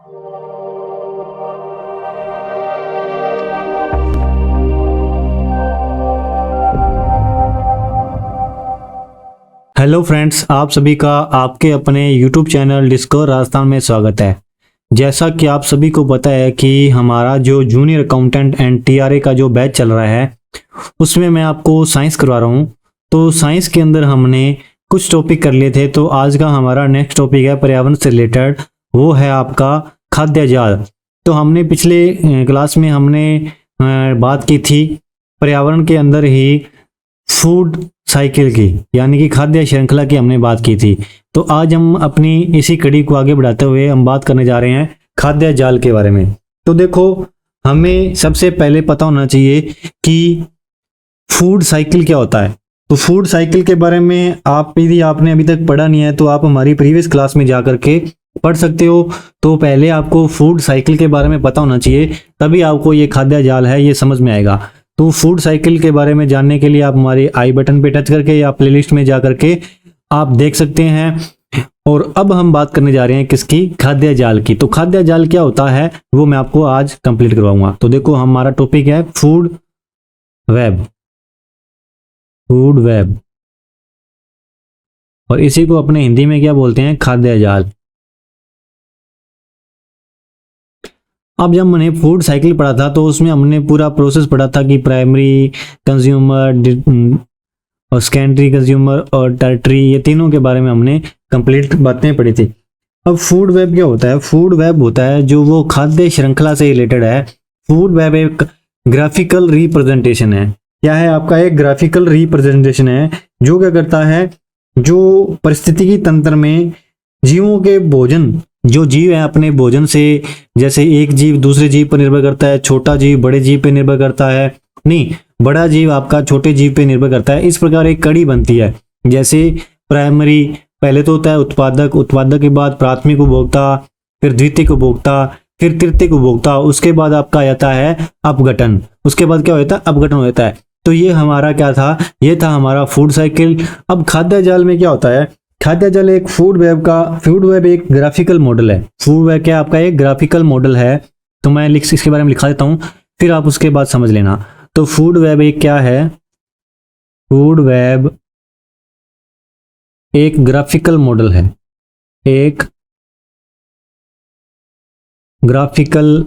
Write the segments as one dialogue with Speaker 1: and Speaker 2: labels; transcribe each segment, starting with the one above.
Speaker 1: Hello friends, आप सभी का आपके अपने YouTube चैनल डिस्कवर राजस्थान में स्वागत है। जैसा कि आप सभी को पता है कि हमारा जो जूनियर अकाउंटेंट एंड टीआरए का जो बैच चल रहा है उसमें मैं आपको साइंस करवा रहा हूँ। तो साइंस के अंदर हमने कुछ टॉपिक कर लिए थे, तो आज का हमारा नेक्स्ट टॉपिक है पर्यावरण से रिलेटेड, वो है आपका खाद्य जाल। तो हमने पिछले क्लास में हमने बात की थी पर्यावरण के अंदर ही फूड साइकिल की, यानी कि खाद्य श्रृंखला की हमने बात की थी। तो आज हम अपनी इसी कड़ी को आगे बढ़ाते हुए हम बात करने जा रहे हैं खाद्य जाल के बारे में। तो देखो, हमें सबसे पहले पता होना चाहिए कि फूड साइकिल क्या होता है। तो फूड साइकिल के बारे में यदि आपने अभी तक पढ़ा नहीं है तो आप हमारी प्रीवियस क्लास में जा करके पढ़ सकते हो। तो पहले आपको फूड साइकिल के बारे में पता होना चाहिए, तभी आपको ये खाद्य जाल है ये समझ में आएगा। तो फूड साइकिल के बारे में जानने के लिए आप हमारे आई बटन पे टच करके या प्लेलिस्ट में जा करके आप देख सकते हैं। और अब हम बात करने जा रहे हैं किसकी, खाद्य जाल की। तो खाद्य जाल क्या होता है वो मैं आपको आज कंप्लीट करवाऊंगा। तो देखो, हमारा टॉपिक है फूड वेब। फूड वेब, और इसी को अपने हिंदी में क्या बोलते हैं, खाद्य जाल। अब जब मैंने फूड साइकिल पढ़ा था तो उसमें हमने पूरा प्रोसेस पढ़ा था कि प्राइमरी कंज्यूमर और सेकेंडरी कंज्यूमर और टर्टरी, ये तीनों के बारे में हमने कंप्लीट बातें पढ़ी थी। अब फूड वेब क्या होता है? फूड वेब होता है जो वो खाद्य श्रृंखला से रिलेटेड है। फूड वेब एक ग्राफिकल रिप्रेजेंटेशन है। क्या है आपका? एक ग्राफिकल रिप्रेजेंटेशन है जो क्या करता है, जो परिस्थितिकी तंत्र में जीवों के भोजन, जो जीव है अपने भोजन से, जैसे एक जीव दूसरे जीव पर निर्भर करता है, छोटा जीव बड़े जीव पे निर्भर करता है, नहीं बड़ा जीव आपका छोटे जीव पे निर्भर करता है। इस प्रकार एक कड़ी बनती है। जैसे प्राइमरी पहले तो होता है उत्पादक, उत्पादक के बाद प्राथमिक उपभोक्ता, फिर द्वितीयक उपभोक्ता, फिर तृतीयक उपभोक्ता, उसके बाद आपका आता है अपघटन। उसके बाद क्या होता है? अपघटन होता है। तो ये हमारा क्या था? ये था हमारा फूड साइकिल। अब खाद्य जाल में क्या होता है? खाद्य जाल एक फूड वेब एक ग्राफिकल मॉडल है। फूड वेब क्या आपका एक ग्राफिकल मॉडल है। तो मैं इसके बारे में लिखा देता हूं, फिर आप उसके बाद समझ लेना। तो फूड वेब एक क्या है? फूड वेब एक ग्राफिकल मॉडल है। एक ग्राफिकल,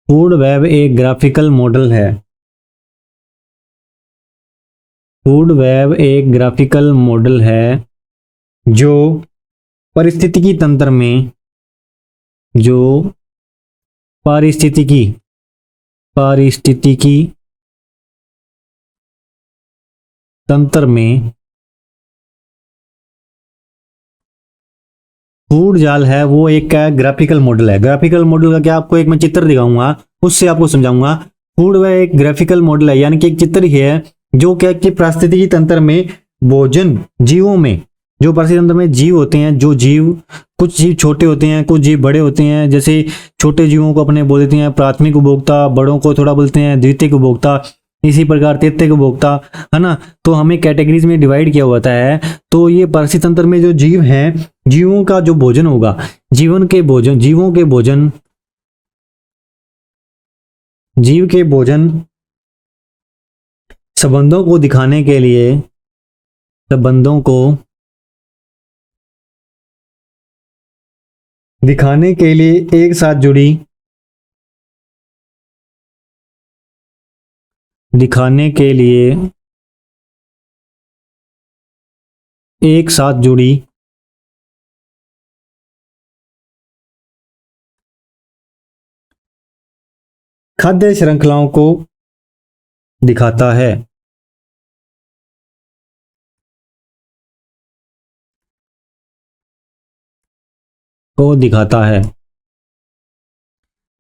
Speaker 1: फूड वेब एक ग्राफिकल मॉडल है। फूड वेब एक ग्राफिकल मॉडल है जो पारिस्थितिकी तंत्र में, जो पारिस्थितिकी तंत्र में फूड जाल है वो एक क्या ग्राफिकल मॉडल है। ग्राफिकल मॉडल का क्या, आपको एक मैं चित्र दिखाऊंगा उससे आपको समझाऊंगा। फूड वेब एक ग्राफिकल मॉडल है, यानी कि एक चित्र ही है जो क्या कि पारिस्थितिकी तंत्र में भोजन जीवों में, जो पारिस्थितिकी तंत्र में जीव होते हैं, जो जीव, कुछ जीव छोटे होते हैं, कुछ जीव बड़े होते हैं। जैसे छोटे जीवों को अपने बोल देते हैं प्राथमिक उपभोक्ता, बड़ों को थोड़ा बोलते हैं द्वितीयक उपभोक्ता, इसी प्रकार तृतीयक उपभोक्ता, है ना। तो हमें कैटेगरीज में डिवाइड किया होता है। तो ये पारिस्थितिकी तंत्र में जो जीव हैं, जीवों का जो भोजन होगा, जीवों के भोजन संबंधों को दिखाने के लिए, संबंधों को दिखाने के लिए एक साथ जुड़ी, दिखाने के लिए एक साथ जुड़ी खाद्य श्रृंखलाओं को दिखाता है।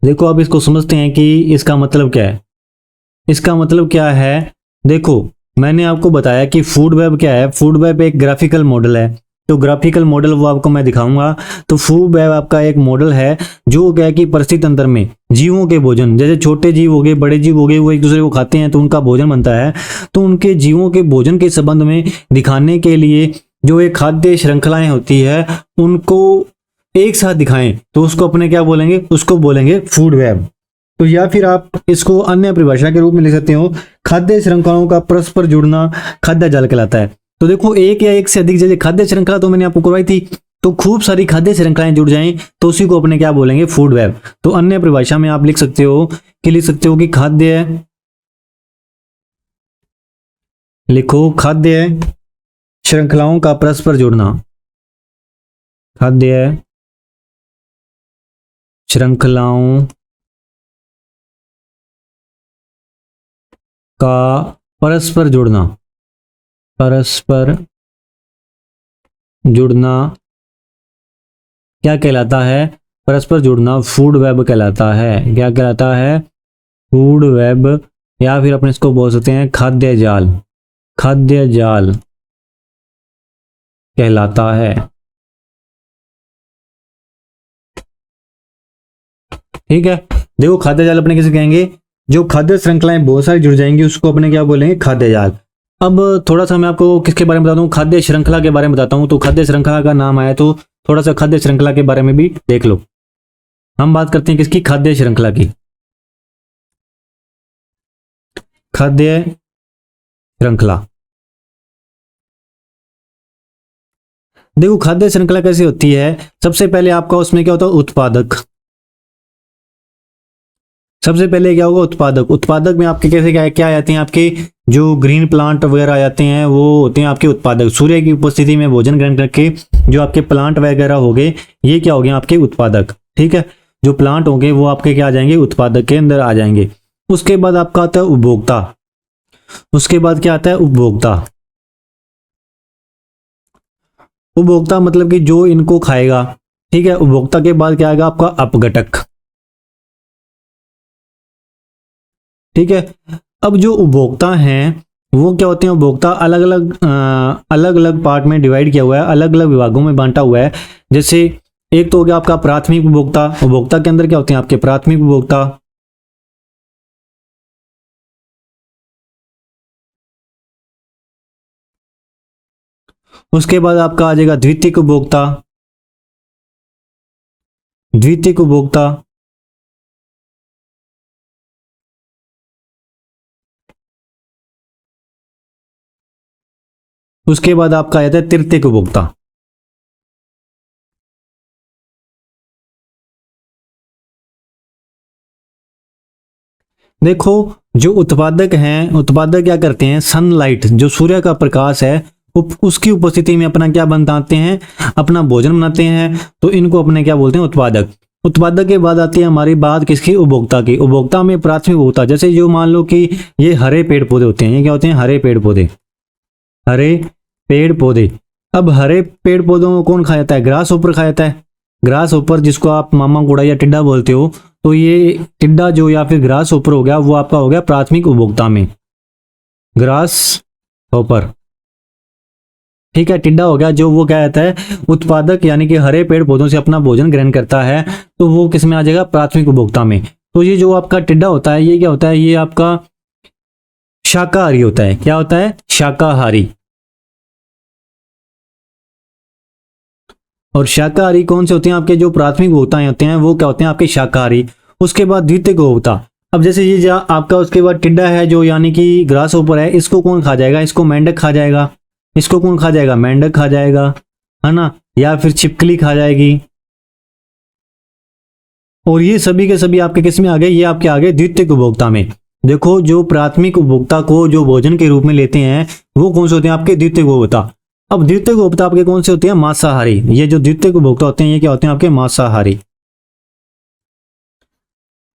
Speaker 1: देखो, अब इसको समझते हैं कि इसका मतलब क्या है। इसका मतलब क्या है, देखो मैंने आपको बताया कि फूड वेब क्या है। फूड वेब एक ग्राफिकल मॉडल है। तो ग्राफिकल मॉडल वो आपको मैं दिखाऊंगा। तो फूड वेब आपका एक मॉडल है जो क्या है कि परिस्थिति तंत्र में जीवों के भोजन, जैसे छोटे जीव हो गए, बड़े जीव हो गए, वो एक दूसरे को खाते हैं तो उनका भोजन बनता है। तो उनके जीवों के भोजन के संबंध में दिखाने के लिए जो एक खाद्य श्रृंखलाएं होती है, उनको एक साथ दिखाएं तो उसको अपने क्या बोलेंगे, उसको बोलेंगे फूड वेब। तो या फिर आप इसको अन्य परिभाषा के रूप में लिख सकते हो, खाद्य श्रृंखलाओं का परस्पर जुड़ना खाद्य जाल कहलाता है। तो देखो एक या एक से अधिक, जैसे खाद्य श्रृंखला तो मैंने आपको करवाई थी, तो खूब सारी खाद्य श्रृंखलाएं जुड़ जाएं तो उसी को अपने क्या बोलेंगे, फूड वेब। तो अन्य परिभाषा में आप लिख सकते हो कि खाद्य, लिखो खाद्य श्रृंखलाओं का परस्पर जुड़ना, खाद्य श्रृंखलाओं का परस्पर जुड़ना, परस्पर जुड़ना क्या कहलाता है, परस्पर जुड़ना फूड वेब कहलाता है। क्या कहलाता है, फूड वेब, या फिर अपने इसको बोल सकते हैं खाद्य जाल, खाद्य जाल कहलाता है। ठीक है, देखो खाद्य जाल अपने किसे कहेंगे, जो खाद्य श्रृंखलाएं बहुत सारी जुड़ जाएंगी उसको अपने क्या बोलेंगे, खाद्य जाल। अब थोड़ा सा मैं आपको किसके बारे में बताता हूँ, खाद्य श्रृंखला के बारे में बताता हूँ। तो खाद्य श्रृंखला का नाम आया तो थोड़ा सा खाद्य श्रृंखला के बारे में भी देख लो। हम बात करते हैं किसकी, खाद्य श्रृंखला की। खाद्य श्रृंखला, देखो खाद्य श्रृंखला कैसे होती है, सबसे पहले आपका उसमें क्या होता है, उत्पादक। सबसे पहले क्या होगा, उत्पादक। उत्पादक में आपके कैसे क्या क्या आते हैं, आपके जो ग्रीन प्लांट वगैरह आ जाते हैं वो होते हैं आपके उत्पादक। सूर्य की उपस्थिति में भोजन ग्रहण करके जो आपके प्लांट वगैरह हो गए, ये क्या हो गए आपके उत्पादक। ठीक है, जो प्लांट होंगे वो आपके क्या आ जाएंगे, उत्पादक के अंदर आ जाएंगे। उसके बाद आपका आता है उपभोक्ता। उसके बाद क्या आता है, उपभोक्ता। उपभोक्ता मतलब कि जो इनको खाएगा। ठीक है, उपभोक्ता के बाद क्या आएगा आपका अपघटक। ठीक है, अब जो उपभोक्ता हैं वो क्या होते हैं, उपभोक्ता अलग अलग पार्ट में डिवाइड किया हुआ है, अलग अलग विभागों में बांटा हुआ है। जैसे एक तो हो गया आपका प्राथमिक उपभोक्ता। उपभोक्ता के अंदर क्या होते हैं आपके प्राथमिक उपभोक्ता। उसके बाद आपका आ जाएगा द्वितीयक उपभोक्ता। द्वितीयक उपभोक्ता, उसके बाद आपका आ जाता है तृतीयक उपभोक्ता। देखो जो उत्पादक हैं, उत्पादक क्या करते हैं, सनलाइट जो सूर्य का प्रकाश है उसकी उपस्थिति में अपना क्या बनाते हैं, अपना भोजन बनाते हैं। तो इनको अपने क्या बोलते हैं, उत्पादक। उत्पादक के बाद आती है हमारी बात किसकी, उपभोक्ता की। उपभोक्ता में प्राथमिक उपभोक्ता, जैसे जो मान लो कि ये हरे पेड़ पौधे होते हैं, ये क्या होते हैं, हरे पेड़ पौधे। हरे पेड़ पौधे, अब हरे पेड़ पौधों को कौन खा जाता है, ग्रास ऊपर खा जाता है। ग्रास ऊपर जिसको आप मामा गुड़ा या टिड्डा बोलते हो, तो ये टिड्डा जो या फिर ग्रास ऊपर हो गया वो आपका हो गया प्राथमिक उपभोक्ता में, ग्रास ऊपर। ठीक है, टिड्डा हो गया जो वो क्या कहता है, उत्पादक यानी कि हरे पेड़ पौधों से अपना भोजन ग्रहण करता है, तो वो किस में आ जाएगा, प्राथमिक उपभोक्ता में। तो ये जो आपका टिड्डा होता है ये क्या होता है, ये आपका शाकाहारी होता है। क्या होता है, शाकाहारी। और शाकाहारी कौन से होते हैं आपके, जो प्राथमिक उपभोक्ता होते हैं वो क्या होते हैं आपके शाकाहारी। उसके बाद द्वितीयक उपभोक्ता, अब जैसे ये जो आपका उसके बाद टिड्डा है जो यानी कि ग्रास ऊपर है, इसको कौन खा जाएगा, इसको मेंढक खा जाएगा। इसको कौन खा जाएगा, मेंढक खा जाएगा, है ना, या फिर छिपकली खा जाएगी। और ये सभी के सभी आपके किस में आ गए, ये आपके आ गए द्वितीयक उपभोक्ता में। देखो जो प्राथमिक उपभोक्ता को जो भोजन के रूप में लेते हैं वो कौन से होते हैं आपके द्वितीयक उपभोक्ता। अब द्वितीयक उपभोक्ता आपके कौन से होते हैं, मांसाहारी। ये जो द्वितीयक उपभोक्ता होते हैं ये क्या होते हैं आपके मांसाहारी।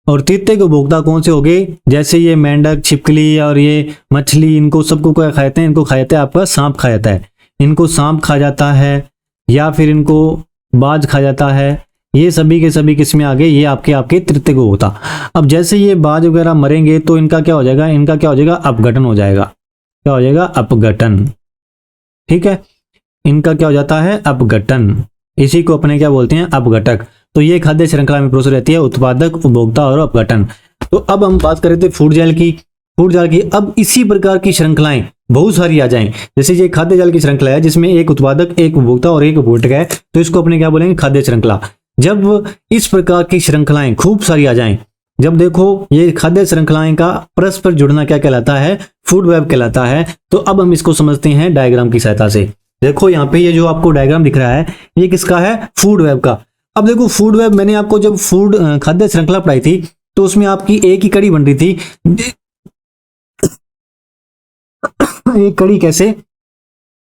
Speaker 1: और तृतीयक उपभोक्ता कौन से हो गए, जैसे ये मेंढक, छिपकली और ये मछली, इनको सबको क्या खाते हैं, इनको खाते हैं आपका सांप खा जाता है। इनको सांप खा जाता है या फिर इनको बाज खा जाता है। ये सभी के सभी किस्में आ गए, ये आपके तृतीयक उपभोक्ता। अब जैसे ये बाज वगैरह मरेंगे तो इनका क्या हो जाएगा, इनका क्या हो जाएगा, अपघटन हो जाएगा। क्या हो जाएगा, अपघटन। ठीक है, इनका क्या हो जाता है, अपघटन। इसी को अपने क्या बोलते हैं, अपघटक। तो ये खाद्य श्रृंखला में प्रोसेस रहती है, उत्पादक, उपभोक्ता और अपघटन। तो अब हम बात कर रहे थे फूड जाल की। फूड जाल की, अब इसी प्रकार की श्रृंखलाएं बहुत सारी आ जाएं, जैसे ये खाद्य जाल की श्रृंखला है जिसमें एक उत्पादक, एक उपभोक्ता और एक उपभोक्ता है, तो इसको अपने क्या बोलेंगे, खाद्य श्रृंखला। जब इस प्रकार की श्रृंखलाएं खूब सारी आ जाएं, जब देखो ये खाद्य श्रृंखलाएं का परस्पर जुड़ना क्या कहलाता है, फूड वेब कहलाता है। तो अब हम इसको समझते हैं डायग्राम की सहायता से। देखो यहाँ पे ये जो आपको डायग्राम दिख रहा है ये किसका है, फूड वेब का। अब देखो फूड वेब, मैंने आपको जब फूड खाद्य श्रृंखला पढ़ाई थी तो उसमें आपकी एक ही कड़ी बन रही थी। एक कड़ी कैसे,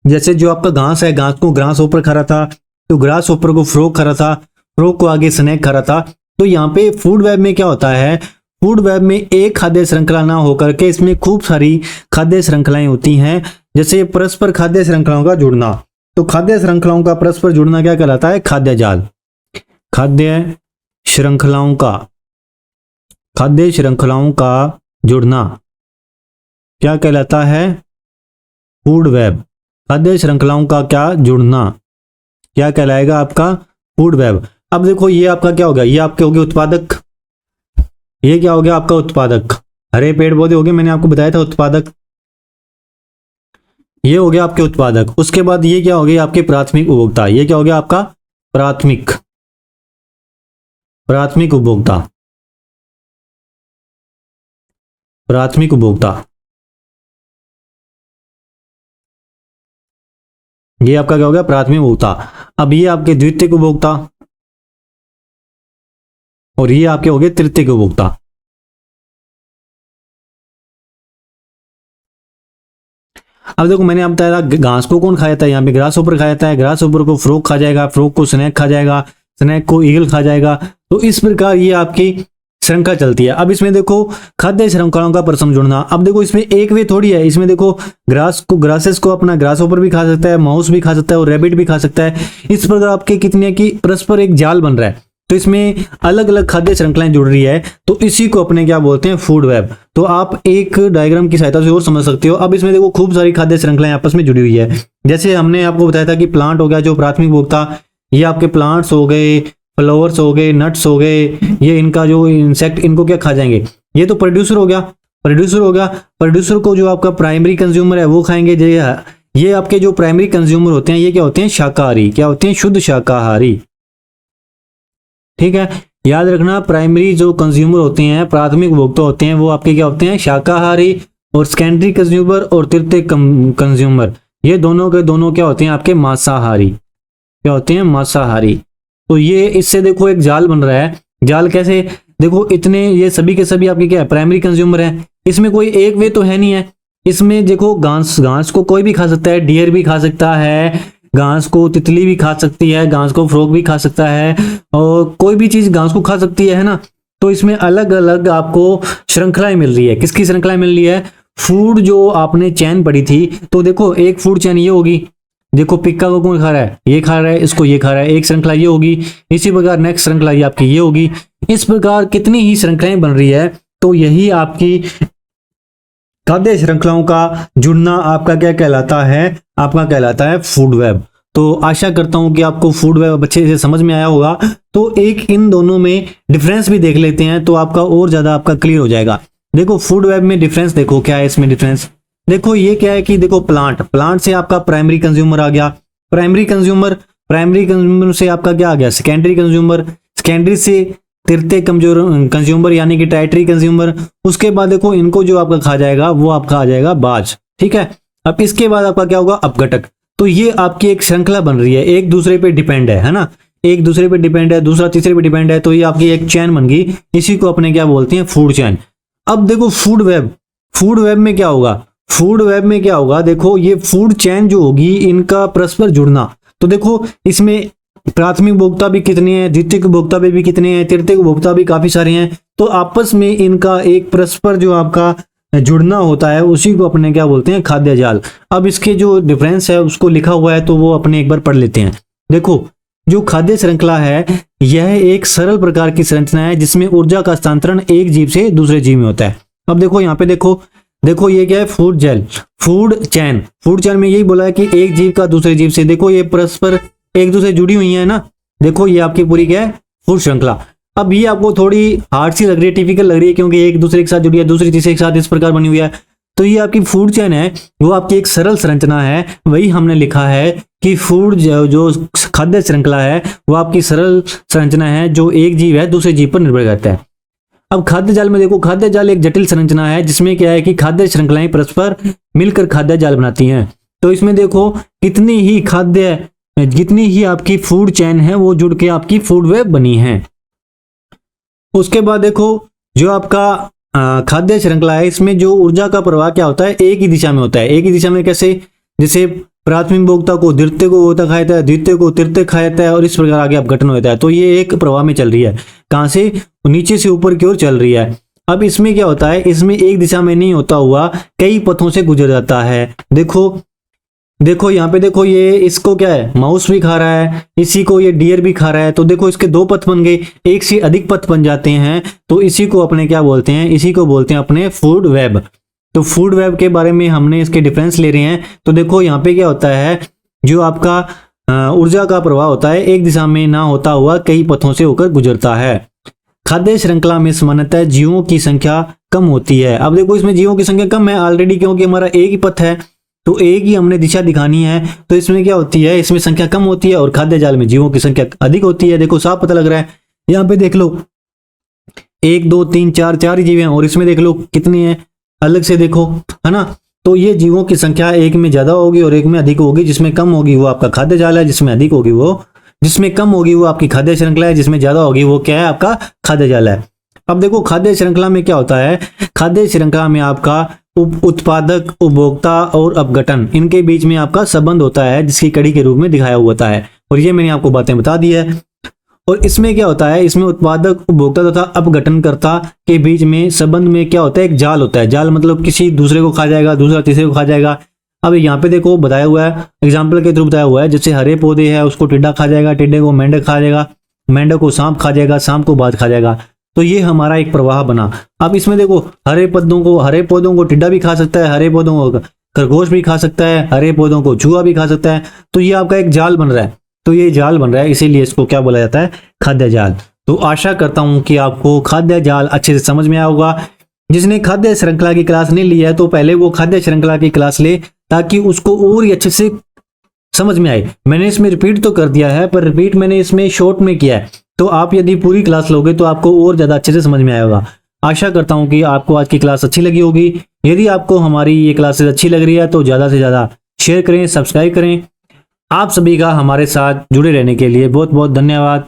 Speaker 1: जैसे जो आपका घास है, घास को ग्रास ऊपर खा रहा था, तो ग्रास ऊपर को फ्रॉग खा रहा था, फ्रॉग को आगे स्नेक खा रहा था। तो यहाँ पे फूड वेब में क्या होता है, फूड वेब में एक खाद्य श्रृंखला ना होकर के इसमें खूब सारी खाद्य श्रृंखलाएं होती हैं, जैसे परस्पर खाद्य श्रृंखलाओं का जुड़ना। तो खाद्य श्रृंखलाओं का परस्पर जुड़ना क्या कहलाता है, खाद्य जाल। खाद्य श्रृंखलाओं का जुड़ना क्या कहलाता है, फूड वेब। खाद्य श्रृंखलाओं का क्या जुड़ना क्या कहलाएगा आपका, फूड वेब। अब देखो ये आपका क्या होगा, ये आपके हो गए उत्पादक, ये क्या हो गया आपका उत्पादक, हरे पेड़ पौधे हो गए, मैंने आपको बताया था उत्पादक, ये हो गया आपके उत्पादक। उसके बाद ये क्या हो गया आपके प्राथमिक उपभोक्ता, ये क्या हो गया आपका प्राथमिक उपभोक्ता, प्राथमिक उपभोक्ता। ये आपका क्या हो गया, प्राथमिक उपभोक्ता। अब ये आपके द्वितीयक उपभोक्ता और ये आपके हो गए तृतीयक उपभोक्ता। अब देखो मैंने आपको बताया था घास को कौन खाया था, यहाँ पे ग्रास ऊपर खाया था, ग्रास ऊपर को फ्रॉग खा जाएगा, फ्रॉग को स्नेक खा जाएगा, स्नेक को ईगल खा जाएगा। तो इस प्रकार ये आपकी श्रृंखला चलती है। अब इसमें देखो खाद्य श्रृंखलाओं का परस्पर जुड़ना, अब देखो इसमें एक वे थोड़ी है, इसमें देखो ग्रासेस को अपना ग्रास ऊपर भी खा सकता है, माउस भी खा सकता है और रैबिट भी खा सकता है। इस प्रकार आपके कितने की परस्पर एक जाल बन रहा है, तो इसमें अलग अलग खाद्य श्रृंखलाएं जुड़ रही है, तो इसी को अपने क्या बोलते हैं, फूड वेब। तो आप एक डायग्राम की सहायता से और समझ सकते हो। अब इसमें देखो खूब सारी खाद्य श्रृंखलाएं आपस में जुड़ी हुई है। जैसे हमने आपको बताया था कि प्लांट हो गया जो प्राथमिक उपभोक्ता, ये आपके प्लांट्स हो गए, फ्लावर्स हो गए, नट्स हो गए, ये इनका जो इंसेक्ट, इनको क्या खा जाएंगे, ये तो प्रोड्यूसर हो गया। प्रोड्यूसर को जो आपका प्राइमरी कंज्यूमर है वो खाएंगे। ये आपके जो प्राइमरी कंज्यूमर होते हैं ये क्या होते हैं, शाकाहारी, क्या होते हैं, शुद्ध शाकाहारी। ठीक है, याद रखना प्राइमरी जो कंज्यूमर होते हैं, प्राथमिक उपभोक्ता होते हैं, वो आपके क्या होते हैं, शाकाहारी, और सेकेंडरी कंज्यूमर और तृतीयक कंज्यूमर, ये दोनों के दोनों क्या होते हैं आपके मांसाहारी, क्या होते हैं, मांसाहारी। तो ये इससे देखो एक जाल बन रहा है। जाल कैसे, देखो इतने ये सभी के सभी आपके क्या है, प्राइमरी कंज्यूमर है। इसमें कोई एक वे तो है नहीं है, इसमें देखो घास को कोई भी खा सकता है, डियर भी खा सकता है, घास को तितली भी खा सकती है, घास को फ्रॉग भी खा सकता है, और कोई भी चीज घास को खा सकती है ना। तो इसमें अलग अलग आपको श्रृंखलाएं मिल रही है। किसकी श्रृंखलाएं मिल रही है, फूड जो आपने चैन पढ़ी थी, तो देखो एक फूड चैन ये होगी, देखो पिक्का को कौन खा रहा है, ये खा रहा है, इसको ये खा रहा है, एक श्रृंखला ये होगी। इसी प्रकार नेक्स्ट श्रृंखला ये आपकी ये होगी। इस प्रकार कितनी ही श्रृंखलाएं बन रही है, तो यही आपकी खाद्य श्रृंखलाओं का जुड़ना आपका क्या कहलाता है, आपका कहलाता है फूड वेब। तो आशा करता हूं कि आपको फूड वेब अच्छे से समझ में आया होगा। तो एक इन दोनों में डिफरेंस भी देख लेते हैं तो आपका और ज्यादा आपका क्लियर हो जाएगा। देखो फूड वेब में डिफरेंस देखो क्या है, इसमें डिफरेंस देखो ये क्या है कि देखो प्लांट से आपका प्राइमरी कंज्यूमर आ गया, प्राइमरी कंज्यूमर से आपका क्या आ गया, सेकेंडरी कंज्यूमर, सेकेंडरी से तृतीय कंज्यूमर यानी कि टर्टियरी कंज्यूमर। उसके बाद देखो इनको जो आपका खा जाएगा वो आपका आ जाएगा बाज। ठीक है, अब इसके बाद आपका क्या होगा, अपघटक। तो ये आपकी एक श्रृंखला बन रही है, एक दूसरे पे डिपेंड है ना, एक दूसरे पे डिपेंड है, दूसरा तीसरे पे डिपेंड है, तो ये आपकी एक चैन बन गई। इसी को अपने क्या बोलते हैं, फूड चैन। अब देखो फूड वेब में क्या होगा, फूड वेब में क्या होगा, देखो ये फूड चैन जो होगी इनका परस्पर जुड़ना। तो देखो इसमें प्राथमिक उपभोक्ता भी कितने हैं, द्वितीयक उपभोक्ता भी कितने हैं, तृतीयक उपभोक्ता भी काफी सारे हैं। तो आपस में इनका एक परस्पर जो आपका जुड़ना होता है उसी को अपने क्या बोलते हैं, खाद्य जाल। अब इसके जो डिफरेंस है उसको लिखा हुआ है तो वो अपने एक बार पढ़ लेते हैं। देखो जो खाद्य श्रृंखला है यह एक सरल प्रकार की संरचना है जिसमें ऊर्जा का हस्तांतरण एक जीव से दूसरे जीव में होता है। अब देखो यहाँ पे देखो ये क्या है, फूड चैन में यही बोला है कि एक जीव का दूसरे जीव से, देखो ये परस्पर एक दूसरे जुड़ी हुई है ना। देखो ये आपकी पूरी क्या है, फूड श्रृंखला। अब ये आपको थोड़ी हार्ड सी लग रही है, टिपिकल लग रही है, क्योंकि एक दूसरे के साथ जुड़ी है, दूसरी तीसरे के साथ इस प्रकार बनी हुई है। तो ये आपकी फूड चेन है, वो आपकी एक सरल संरचना है। वही हमने लिखा है कि फूड जो खाद्य श्रृंखला है वो आपकी सरल संरचना है, जो एक जीव है दूसरे जीव पर निर्भर करता है। अब खाद्य जाल में देखो, खाद्य जाल एक जटिल संरचना है जिसमें क्या है कि खाद्य श्रृंखलाएं परस्पर मिलकर खाद्य जाल बनाती हैं। तो इसमें देखो जितनी ही आपकी फूड चेन है वो जुड़ के आपकी फूड वेब बनी है। उसके बाद देखो जो आपका खाद्य श्रृंखला है, इसमें जो ऊर्जा का प्रवाह क्या होता है, एक ही दिशा में होता है। एक ही दिशा में कैसे, जैसे प्राथमिक उपभोक्ता को द्वितीय को उपभोक्ता खाया जाता है, द्वितीय को तृतीय खाया जाता है, और इस प्रकार आगे अपघटन होता है। तो ये एक प्रवाह में चल रही है, कहां से, नीचे से ऊपर की ओर चल रही है। अब इसमें क्या होता है, इसमें एक दिशा में नहीं होता हुआ कई पथों से गुजर जाता है। देखो यहाँ पे देखो, ये इसको क्या है, माउस भी खा रहा है, इसी को ये डियर भी खा रहा है। तो देखो इसके दो पथ बन गए, एक से अधिक पथ बन जाते हैं, तो इसी को अपने क्या बोलते हैं, इसी को बोलते हैं अपने फूड वेब। तो फूड वेब के बारे में हमने इसके डिफरेंस ले रहे हैं। तो देखो यहाँ पे क्या होता है, जो आपका ऊर्जा का प्रवाह होता है एक दिशा में ना होता हुआ कई पथों से होकर गुजरता है। खाद्य श्रृंखला में सामान्यतः जीवों की संख्या कम होती है। अब देखो इसमें जीवों की संख्या कम है ऑलरेडी, क्योंकि हमारा एक ही पथ है, तो एक ही हमने दिशा दिखानी है। तो इसमें क्या होती है, इसमें संख्या कम होती है, और खाद्य जाल में जीवों की संख्या अधिक होती है। देखो साफ पता लग रहा है, यहाँ पे देख लो 1 2 3 4 4 ही जीव हैं, और इसमें देख लो कितने हैं, अलग से देखो, है ना। तो ये जीवों की संख्या एक में ज्यादा होगी और एक में अधिक होगी। जिसमें कम होगी वो आपका खाद्य जाल है, जिसमें अधिक होगी वो, जिसमें कम होगी वो आपकी खाद्य श्रृंखला है, जिसमें ज्यादा होगी वो क्या है, आपका खाद्य जाल है। अब देखो खाद्य श्रृंखला में क्या होता है, खाद्य श्रृंखला में आपका उत्पादक, उपभोक्ता और अपघटन, इनके बीच में आपका संबंध होता है, जिसकी कड़ी के रूप में दिखाया हुआ होता है। और ये मैंने आपको बातें बता दी है। और इसमें क्या होता है, इसमें उत्पादक, उपभोक्ता तथा अपघटनकर्ता के बीच में संबंध में क्या होता है, एक जाल होता है। जाल मतलब किसी दूसरे को खा जाएगा, दूसरा तीसरे को खा जाएगा। अब यहाँ पे देखो बताया हुआ है, एग्जाम्पल के थ्रू बताया हुआ है, जैसे हरे पौधे है उसको टिड्डा खा जाएगा, टिड्डे को मेंढक खा जाएगा, मेंढक को सांप खा जाएगा, सांप को बाज खा जाएगा। तो ये हमारा एक प्रवाह बना। अब इसमें देखो हरे पौधों को टिड्डा भी खा सकता है, हरे पौधों को खरगोश भी खा सकता है, हरे पौधों को चूहा भी खा सकता है। तो ये आपका एक जाल बन रहा है। तो ये जाल बन रहा है, इसीलिए इसको क्या बोला जाता है, खाद्य जाल। तो आशा करता हूं कि आपको खाद्य जाल अच्छे से समझ में आया होगा। जिसने खाद्य श्रृंखला की क्लास नहीं ली है तो पहले वो खाद्य श्रृंखला की क्लास ले, ताकि उसको और ही अच्छे से समझ में आए। मैंने इसमें रिपीट तो कर दिया है, पर रिपीट मैंने इसमें शॉर्ट में किया है। तो आप यदि पूरी क्लास लोगे तो आपको और ज्यादा अच्छे से समझ में आएगा। आशा करता हूं कि आपको आज की क्लास अच्छी लगी होगी। यदि आपको हमारी ये क्लासेस अच्छी लग रही है तो ज्यादा से ज्यादा शेयर करें, सब्सक्राइब करें। आप सभी का हमारे साथ जुड़े रहने के लिए बहुत बहुत धन्यवाद।